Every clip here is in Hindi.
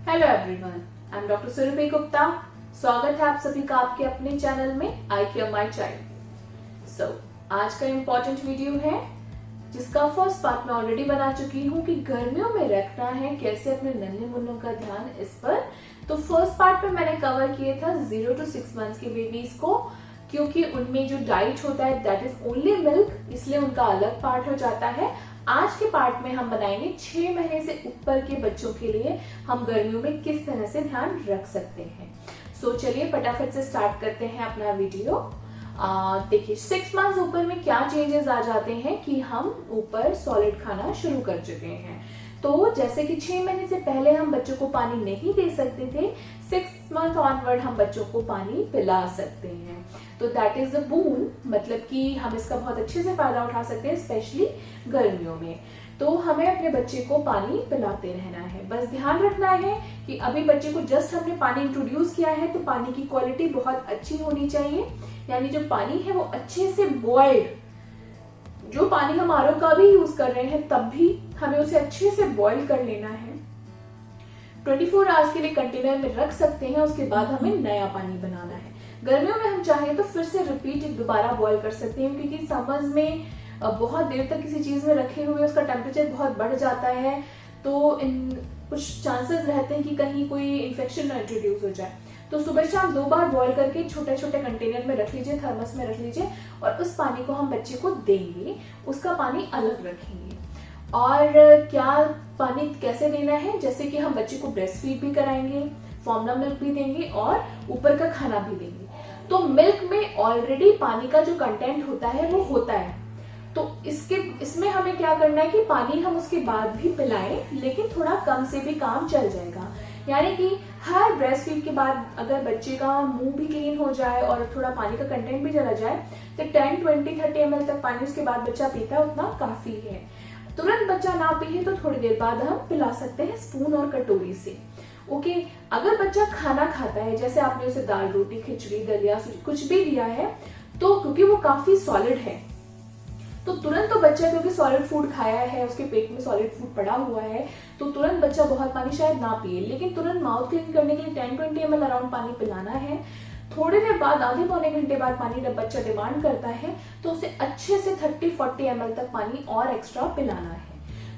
Hello everyone, I am doctor Surabhi Gupta. स्वागत है आप सभी का आपके अपने चैनल में आई केयर माई चाइल्ड। आज का इम्पोर्टेंट वीडियो है जिसका फर्स्ट पार्ट मैं ऑलरेडी बना चुकी हूँ कि गर्मियों में रखना है कैसे अपने नन्हे मुन्नों का ध्यान इस पर। तो फर्स्ट पार्ट में मैंने कवर किया था 0 to 6 मंथ्स के बेबीज को, क्योंकि उनमें जो डाइट होता है दैट इज ओनली मिल्क, इसलिए उनका अलग पार्ट हो जाता है। आज के पार्ट में हम बनाएंगे 6 महीने से ऊपर के बच्चों के लिए हम गर्मियों में किस तरह से ध्यान रख सकते हैं। चलिए फटाफट से स्टार्ट करते हैं अपना वीडियो। देखिए 6 मंथ्स ऊपर में क्या चेंजेस आ जाते हैं कि हम ऊपर सॉलिड खाना शुरू कर चुके हैं। तो जैसे कि 6 महीने से पहले हम बच्चों को पानी नहीं दे सकते थे, 6 मंथ ऑनवर्ड हम बच्चों को पानी पिला सकते हैं। तो दैट इज अ बून, मतलब कि हम इसका बहुत अच्छे से फायदा उठा सकते हैं, स्पेशली गर्मियों में। तो हमें अपने बच्चे को पानी पिलाते रहना है। बस ध्यान रखना है कि अभी बच्चे को जस्ट हमने पानी इंट्रोड्यूस किया है तो पानी की क्वालिटी बहुत अच्छी होनी चाहिए, यानी जो पानी है वो अच्छे से बॉइल्ड, जो पानी हम आरओ का भी यूज कर रहे हैं तब भी हमें उसे अच्छे से बॉइल कर लेना है। 24 आवर्स के लिए कंटेनर में रख सकते हैं, उसके बाद हमें नया पानी बनाना है। गर्मियों में हम चाहे तो फिर से रिपीट दोबारा बॉईल कर सकते हैं, क्योंकि समर्स में बहुत देर तक किसी चीज में रखे हुए उसका टेम्परेचर बहुत बढ़ जाता है, तो इन कुछ चांसेस रहते हैं कि कहीं कोई इन्फेक्शन ना इंट्रोड्यूस हो जाए। तो सुबह शाम 2 बार बॉईल करके छोटे छोटे कंटेनर में रख लीजिए, थर्मस में रख लीजिए, और उस पानी को हम बच्चे को देंगे, उसका पानी अलग रखेंगे। और क्या पानी कैसे देना है, जैसे कि हम बच्चे को ब्रेस्ट फीड भी कराएंगे, फॉर्मूला मिल्क भी देंगे और ऊपर का खाना भी देंगे। तो मिल्क में ऑलरेडी पानी का जो कंटेंट होता है वो होता है, तो इसमें हमें क्या करना है कि पानी हम उसके बाद भी पिलाएं, लेकिन थोड़ा कम से भी काम चल जाएगा। यानी कि हर ब्रेस्ट फीड के बाद अगर बच्चे का मुंह भी क्लीन हो जाए और थोड़ा पानी का कंटेंट भी चला जाए तो 10, 20, 30 ml तक पानी उसके बाद बच्चा पीता है, उतना काफी है। तुरंत बच्चा ना पिए तो थोड़ी देर बाद हम पिला सकते हैं स्पून और कटोरी से। ओके, अगर बच्चा खाना खाता है, जैसे आपने उसे दाल रोटी खिचड़ी दलिया कुछ भी दिया है, तो क्योंकि वो काफी सॉलिड है तो तुरंत तो बच्चा, क्योंकि सॉलिड फूड खाया है, उसके पेट में सॉलिड फूड पड़ा हुआ है, तो तुरंत बच्चा बहुत पानी शायद ना पिए, लेकिन तुरंत माउथ क्लीन करने के लिए 10-20 ml अराउंड पानी पिलाना है। थोड़ी देर बाद, आधे पौने घंटे बाद पानी जब बच्चा डिमांड करता है तो उसे अच्छे से 30-40 ml तक पानी और एक्स्ट्रा पिलाना है।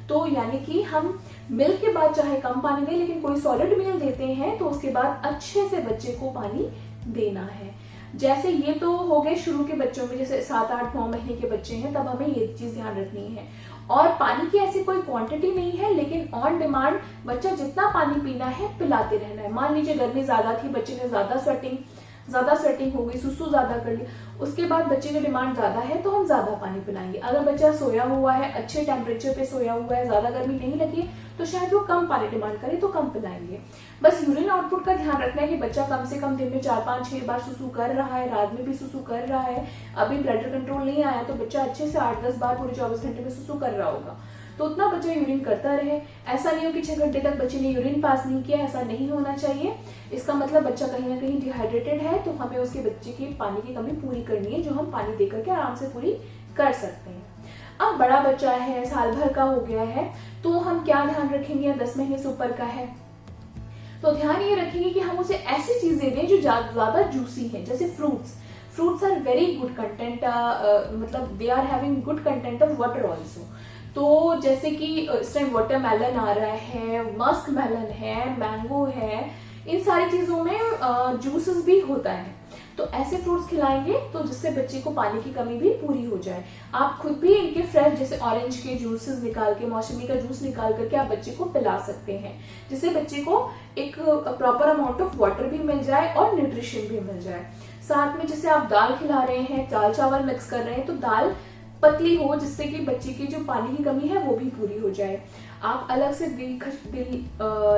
तो यानी कि हम मिल्क के बाद चाहे कम पानी दें, लेकिन कोई सॉलिड मील देते हैं तो उसके बाद अच्छे से बच्चे को पानी देना है। जैसे ये तो हो गए शुरू के बच्चों में, जैसे 7, 8, 9 महीने के बच्चे हैं, तब हमें ये चीज ध्यान रखनी है। और पानी की ऐसी कोई क्वांटिटी नहीं है, लेकिन ऑन डिमांड बच्चा जितना पानी पीना है पिलाते रहना है। मान लीजिए गर्मी ज्यादा थी, बच्चे ने ज्यादा स्वेटिंग हो गई, सुसु ज्यादा कर ली, उसके बाद बच्चे की डिमांड ज्यादा है तो हम ज्यादा पानी पिलाएंगे। अगर बच्चा सोया हुआ है, अच्छे टेम्परेचर पे सोया हुआ है, ज्यादा गर्मी नहीं लगी है, तो शायद वो कम पानी डिमांड करे तो कम पिलाएंगे। बस यूरिन आउटपुट का ध्यान रखना है कि बच्चा कम से कम दिन में 4, 5, 6 बार सुसु कर रहा है, रात में भी सुसु कर रहा है। अभी ब्लडर कंट्रोल नहीं आया तो बच्चा अच्छे से 8-10 बार पूरे 24 घंटे में सुसु कर रहा होगा, तो उतना बच्चा यूरिन करता रहे। ऐसा नहीं हो कि 6 घंटे तक बच्चे ने यूरिन पास नहीं किया, ऐसा नहीं होना चाहिए। इसका मतलब बच्चा कहीं ना कहीं डिहाइड्रेटेड है, तो हमें उसके बच्चे की पानी की कमी पूरी करनी है, जो हम पानी देकर के आराम से पूरी कर सकते हैं। अब बड़ा बच्चा है, साल भर का हो गया है, तो हम क्या ध्यान रखेंगे, 10 महीने से ऊपर का है तो ध्यान ये रखेंगे कि हम उसे ऐसी चीजें दें जो ज्यादा जूसी है, जैसे fruits are very good content, मतलब they are having good content of water also. तो जैसे कि इस टाइम वाटरमेलन आ रहा है, मस्क मेलन है, मैंगो है, इन सारी चीजों में जूसेस भी होता है, तो ऐसे फ्रूट्स खिलाएंगे तो जिससे बच्चे को पानी की कमी भी पूरी हो जाए। आप खुद भी इनके फ्रेश, जैसे ऑरेंज के जूसेस निकाल के, मौसमी का जूस निकाल करके आप बच्चे को पिला सकते हैं, जिससे बच्चे को एक प्रॉपर अमाउंट ऑफ वाटर भी मिल जाए और न्यूट्रिशन भी मिल जाए। साथ में जैसे आप दाल खिला रहे हैं, दाल चावल मिक्स कर रहे हैं, तो दाल पतली हो, जिससे कि बच्चे की जो पानी की कमी है वो भी पूरी हो जाए। आप अलग से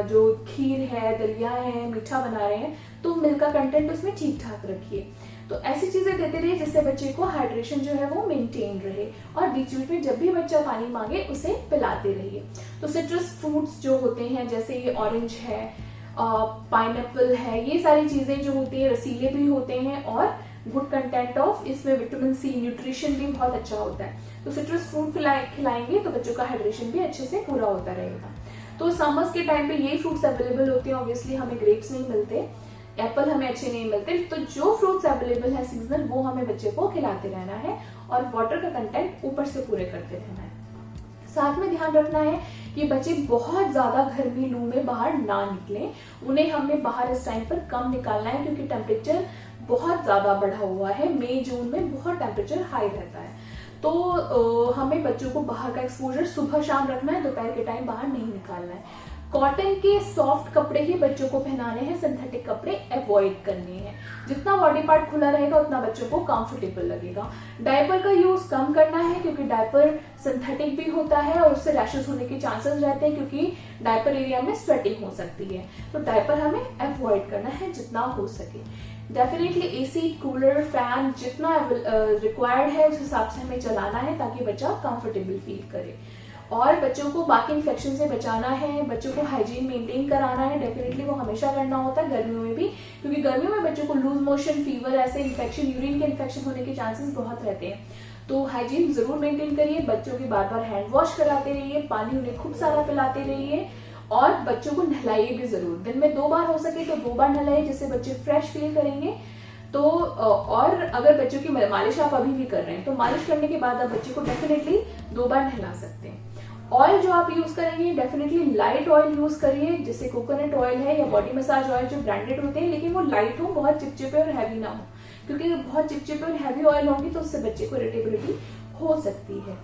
जो खीर है, दलिया है, मीठा बना रहे हैं, तो मिल्क का कंटेंट उसमें ठीक ठाक रखिए। तो ऐसी चीजें देते रहिए जिससे बच्चे को हाइड्रेशन जो है वो मेंटेन रहे, और बीच बीच में जब भी बच्चा पानी मांगे उसे पिलाते रहिए। तो सिट्रस फ्रूट्स जो होते हैं, जैसे ये ऑरेंज है, पाइनएप्पल है, ये सारी चीजें जो होती है रसीले भी होते हैं और गुड कंटेंट ऑफ, इसमें विटामिन सी, न्यूट्रिशन भी बहुत अच्छा होता है। तो सिट्रस फ्रूट खिलाएंगे तो बच्चों का हाइड्रेशन भी अच्छे से पूरा होता रहेगा। तो समर्स के टाइम पे यही फ्रूट्स अवेलेबल होते हैं। ऑब्वियसली हमें ग्रेप्स नहीं मिलते, एप्पल हमें अच्छे नहीं मिलते, तो जो फ्रूट्स अवेलेबल है सीजनल वो हमें बच्चे को खिलाते रहना है और वाटर का कंटेंट ऊपर से पूरे करते रहना है। साथ में ध्यान रखना है कि बच्चे बहुत ज्यादा गर्मी लू में बाहर ना निकलें। उन्हें हमें बाहर इस टाइम पर कम निकालना है क्योंकि टेम्परेचर बहुत ज्यादा बढ़ा हुआ है। मई जून में बहुत टेम्परेचर हाई रहता है, तो हमें बच्चों को बाहर का एक्सपोजर सुबह शाम रखना है, दोपहर के टाइम बाहर नहीं निकालना है। कॉटन के सॉफ्ट कपड़े ही बच्चों को पहनाने हैं, सिंथेटिक कपड़े अवॉइड करने हैं। जितना बॉडी पार्ट खुला रहेगा उतना बच्चों को कंफर्टेबल लगेगा। डायपर का यूज कम करना है क्योंकि डायपर सिंथेटिक भी होता है और उससे रैशेस होने के चांसेस रहते हैं क्योंकि डायपर एरिया में स्वेटिंग हो सकती है। तो डायपर हमें अवॉइड करना है जितना हो सके। डेफिनेटली एसी, कूलर, फैन जितना रिक्वायर्ड है उस हिसाब से हमें चलाना है ताकि बच्चा कंफर्टेबल फील करे। और बच्चों को बाकी इन्फेक्शन से बचाना है, बच्चों को हाइजीन मेंटेन कराना है। डेफिनेटली वो हमेशा करना होता है गर्मियों में भी, क्योंकि गर्मियों में बच्चों को लूज मोशन, फीवर, ऐसे इन्फेक्शन, यूरिन के इन्फेक्शन होने के चांसेस बहुत रहते हैं। तो हाइजीन जरूर मेंटेन करिए, बच्चों की बार बार हैंड वॉश कराते रहिए, पानी उन्हें खूब सारा पिलाते रहिए और बच्चों को नहलाइए भी जरूर। दिन में 2 बार हो सके तो 2 बार नहलाइए, जिससे बच्चे फ्रेश फील करेंगे। तो और अगर बच्चों की मालिश आप अभी भी कर रहे हैं तो मालिश करने के बाद आप बच्चे को डेफिनेटली 2 बार नहला सकते हैं। ऑयल जो आप यूज करेंगे डेफिनेटली लाइट ऑयल यूज करिए, जैसे कोकोनट ऑयल है या बॉडी मसाज ऑयल जो ब्रांडेड होते हैं, लेकिन वो लाइट हो, बहुत चिपचिपे और हैवी ना हो, क्योंकि बहुत चिपचिपे और हैवी ऑयल होंगी तो उससे बच्चे को इरिटेबिलिटी हो सकती है।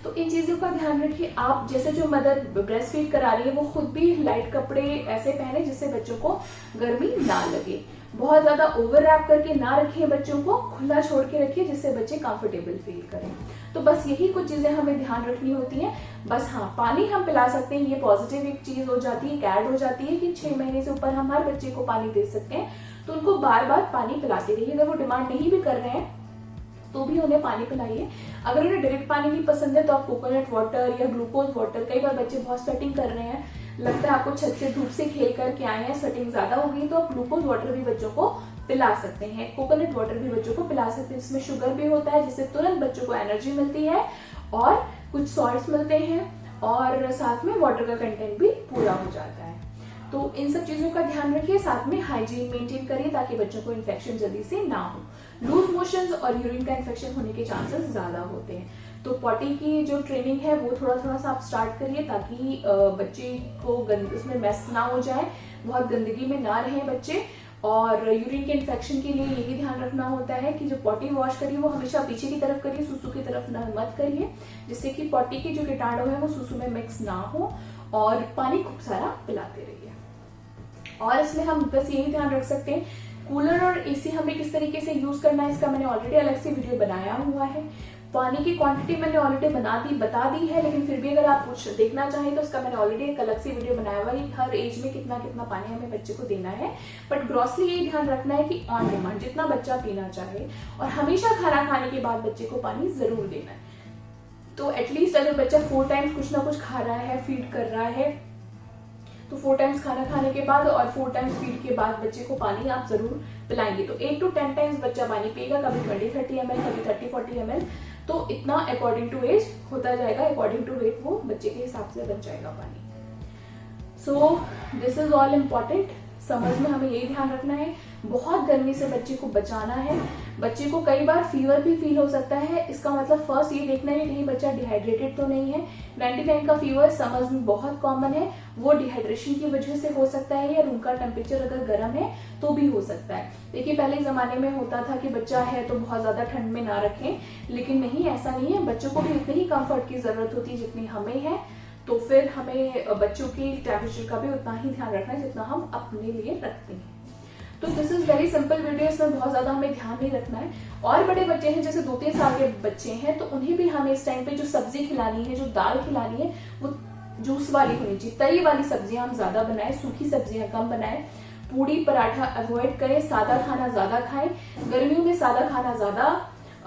तो इन चीजों का ध्यान रखिए। आप जैसे जो मदर ब्रेस्ट फीड करा रही है वो खुद भी लाइट कपड़े ऐसे पहने जिससे बच्चों को गर्मी ना लगे। बहुत ज्यादा ओवर रैप करके ना रखिए, बच्चों को खुला छोड़ के रखिए जिससे बच्चे कंफर्टेबल फील करें। तो बस यही कुछ चीजें हमें ध्यान रखनी होती हैं। बस हाँ, पानी हम पिला सकते हैं, ये पॉजिटिव एक चीज हो जाती है, ऐड हो जाती है कि 6 महीने से ऊपर हम हर बच्चे को पानी दे सकते हैं। तो उनको बार बार पानी पिलाते रहिए। अगर वो डिमांड नहीं भी कर रहे हैं तो भी उन्हें पानी पिलाइए। अगर उन्हें डायरेक्ट पानी नहीं पसंद है तो आप कोकोनट वाटर या ग्लूकोज वाटर, कई बार बच्चे बहुत स्वेटिंग कर रहे हैं, लगता है आपको छत से धूप से खेल करके आए हैं, स्वेटिंग ज्यादा हो गई, तो आप ग्लूकोज वाटर भी बच्चों को पिला सकते हैं, कोकोनट वाटर भी बच्चों को पिला सकते हैं। इसमें शुगर भी होता है जिससे तुरंत बच्चों को एनर्जी मिलती है और कुछ सॉल्ट्स मिलते हैं और साथ में वाटर का कंटेंट भी पूरा हो जाता है। तो इन सब चीजों का ध्यान रखिए, साथ में हाइजीन मेंटेन करिए ताकि बच्चों को इन्फेक्शन जल्दी से ना हो। लूज मोशंस और यूरिन का इन्फेक्शन होने के चांसेस ज्यादा होते हैं। तो पॉटी की जो ट्रेनिंग है वो थोड़ा थोड़ा सा आप स्टार्ट करिए ताकि बच्चे को उसमें मेस ना हो जाए, बहुत गंदगी में ना रहे बच्चे। और यूरिन के इन्फेक्शन के लिए यही ध्यान रखना होता है कि जो पॉटी वॉश करिए वो हमेशा पीछे की तरफ करिए, सुसु की तरफ ना मत करिए, जिससे कि पॉटी के जो कीटाणु है वो सुसु में मिक्स ना हो। और पानी खूब सारा पिलाते रहिए। और इसमें हम बस यही ध्यान रख सकते हैं, कूलर और एसी हमें किस तरीके से यूज करना है इसका मैंने ऑलरेडी अलग से वीडियो बनाया हुआ है। पानी की क्वांटिटी मैंने ऑलरेडी बता दी है, लेकिन फिर भी अगर आप कुछ देखना चाहें तो उसका मैंने ऑलरेडी एक अलग से वीडियो बनाया हुआ है, हर एज में कितना कितना पानी हमें बच्चे को देना है। बट ग्रॉसली यही ध्यान रखना है कि ऑन डिमांड जितना बच्चा पीना चाहे, और हमेशा खाना खाने के बाद बच्चे को पानी जरूर देना है। तो एटलीस्ट अगर बच्चा 4 टाइम्स कुछ ना कुछ खा रहा है, फीड कर रहा है, तो 4 टाइम्स खाना खाने के बाद और 4 टाइम्स फीड के बाद बच्चे को पानी आप जरूर पिलाएंगे। तो 8 to 10 टाइम्स बच्चा पानी पिएगा, कभी 20-30 ml, कभी 30-40 ml। तो इतना अकॉर्डिंग टू एज होता जाएगा, अकॉर्डिंग टू वेट वो बच्चे के हिसाब से बन जाएगा पानी। So this is all important. समझ में हमें यही ध्यान रखना है, बहुत गर्मी से बच्चे को बचाना है। बच्चे को कई बार फीवर भी फील हो सकता है, इसका मतलब फर्स्ट ये देखना है कहीं बच्चा डिहाइड्रेटेड तो नहीं है। 99 का फीवर समझ में बहुत कॉमन है, वो डिहाइड्रेशन की वजह से हो सकता है या रूम का टेम्परेचर अगर गर्म है तो भी हो सकता है। देखिए पहले जमाने में होता था कि बच्चा है तो बहुत ज्यादा ठंड में ना रखें, लेकिन नहीं, ऐसा नहीं है। बच्चों को भी उतनी ही कंफर्ट की जरूरत होती है जितनी हमें है। तो फिर हमें बच्चों की टेम्परेचर का भी उतना ही ध्यान रखना है जितना हम अपने लिए रखते हैं। तो this is very simple video, इसमें बहुत ज्यादा हमें ध्यान नहीं रखना है। और बड़े बच्चे हैं जैसे 2-3 साल के बच्चे हैं तो उन्हें भी हमें इस टाइम पे जो सब्जी खिलानी है, जो दाल खिलानी है, वो जूस वाली होनी चाहिए। तरी वाली सब्जियां हम ज्यादा बनाएं, सूखी सब्जियां कम बनाएं, पूड़ी पराठा अवॉइड करें, सादा खाना ज्यादा खाएं। गर्मियों में सादा खाना ज्यादा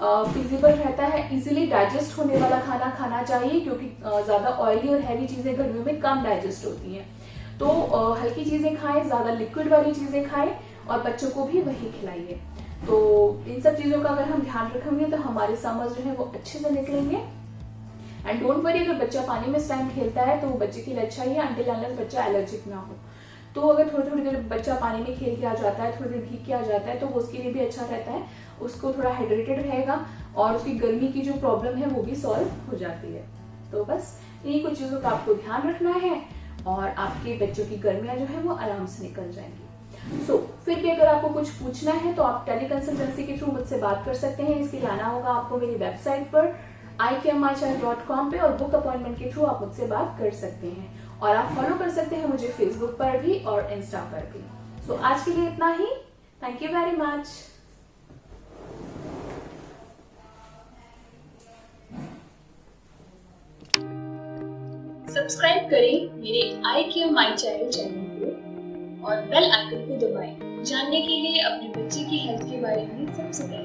फिजिबल रहता है, इजीली डाइजेस्ट होने वाला खाना खाना चाहिए, क्योंकि ज्यादा ऑयली और हैवी चीजें गर्मियों में कम डाइजेस्ट होती हैं। तो हल्की चीजें खाएं, ज्यादा लिक्विड वाली चीजें खाएं और बच्चों को भी वही खिलाइए। तो इन सब चीजों का अगर हम ध्यान रखेंगे तो हमारे समर्स जो है वो अच्छे से निकलेंगे। एंड डोंट वरी, अगर बच्चा पानी में इस टाइम खेलता है तो वो बच्चे के लिए अच्छा ही है, अंटिल अनलेस बच्चा एलर्जिक ना हो। तो अगर थोड़ी थोड़ी देर बच्चा पानी में खेल के आ जाता है, थोड़ी देर भीग के आ जाता है, तो वो उसके लिए भी अच्छा रहता है, उसको थोड़ा हाइड्रेटेड रहेगा और उसकी गर्मी की जो प्रॉब्लम है वो भी सॉल्व हो जाती है। तो बस इन्हीं कुछ चीज़ों का आपको ध्यान रखना है और आपके बच्चों की गर्मियाँ जो है वो आराम से निकल जाएंगी। फिर भी अगर आपको कुछ पूछना है तो आप टेली कंसल्टेंसी के थ्रू मुझसे बात कर सकते हैं। इसके लिए आना होगा आपको मेरी वेबसाइट पर iCareMyChild.com पे और बुक अपॉइंटमेंट के थ्रू आप मुझसे बात कर सकते हैं। और आप फॉलो कर सकते हैं मुझे फेसबुक पर भी और इंस्टा पर भी। आज के लिए इतना ही। Thank you very much. Subscribe करें मेरे iCareMyChild चैनल को और बेल आइकन को दबाएं जानने के लिए अपने बच्चे की हेल्थ के बारे में सबसे पहले।